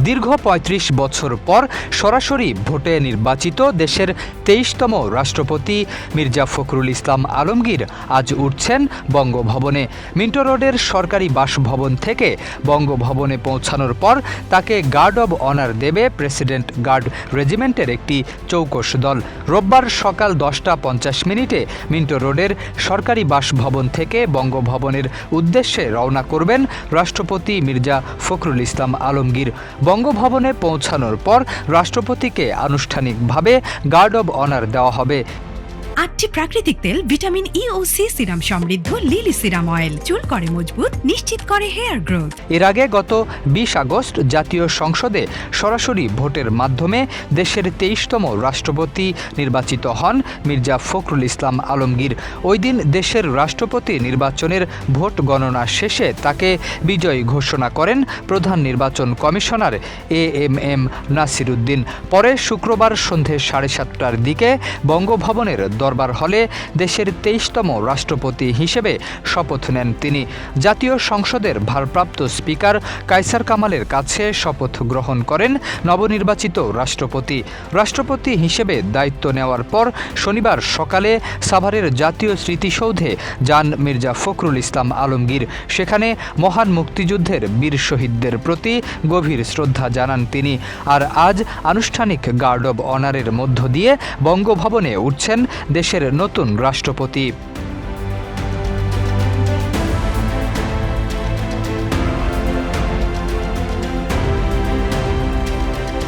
দীর্ঘ ৩৫ বছর পর সরাসরি ভোটে নির্বাচিত দেশের ২৩তম রাষ্ট্রপতি মির্জা ফখরুল ইসলাম আলমগীর আজ উঠছেন বঙ্গভবনে। মিন্টো রোডের সরকারি বাসভবন থেকে বঙ্গভবনে পৌঁছানোর পর তাকে গার্ড অব অনার দেবে প্রেসিডেন্ট গার্ড রেজিমেন্টের একটি চৌকস দল। রোববার সকাল 10টা 50 মিনিটে মিন্টো রোডের সরকারি বাসভবন থেকে বঙ্গভবনের উদ্দেশ্যে রওনা করবেন রাষ্ট্রপতি মির্জা ফখরুল ইসলাম আলমগীর। বঙ্গভবনে পৌঁছানোর পর রাষ্ট্রপতিকে আনুষ্ঠানিকভাবে গার্ড অব অনার দেওয়া হবে। 8টি প্রাকৃতিক তেল, ভিটামিন ই ও সি সিরাম সমৃদ্ধ লিলি সিরাম অয়েল চুল করে মজবুত, নিশ্চিত করে হেয়ার গ্রোথ। এর আগে গত 20 আগস্ট জাতীয় সংসদে সরাসরি ভোটের মাধ্যমে দেশের 23তম রাষ্ট্রপতি নির্বাচিত হন মির্জা ফখরুল ইসলাম আলমগীর। ওই দিন দেশের রাষ্ট্রপতি নির্বাচনের ভোট গণনা শেষে তাকে বিজয়ী ঘোষণা করেন প্রধান নির্বাচন কমিশনার এএমএম নাসির উদ্দিন। পরে শুক্রবার সন্ধে 7:30টার দিকে বঙ্গভবনের দরবার হলে দেশের 23তম রাষ্ট্রপতি হিসেবে শপথ নেন তিনি। জাতীয় সংসদের ভারপ্রাপ্ত স্পিকার কায়সার কামালের কাছে শপথ গ্রহণ করেন নবনির্বাচিত রাষ্ট্রপতি। রাষ্ট্রপতি হিসেবে দায়িত্ব নেওয়ার পর শনিবার সকালে সাভারের জাতীয় স্মৃতিসৌধে যান মির্জা ফখরুল ইসলাম আলমগীর। সেখানে মহান মুক্তিযুদ্ধের বীর শহীদদের প্রতি গভীর শ্রদ্ধা জানান তিনি। আর আজ আনুষ্ঠানিক গার্ড অব অনারের মধ্য দিয়ে বঙ্গভবনে উঠছেন দেশের নতুন রাষ্ট্রপতি।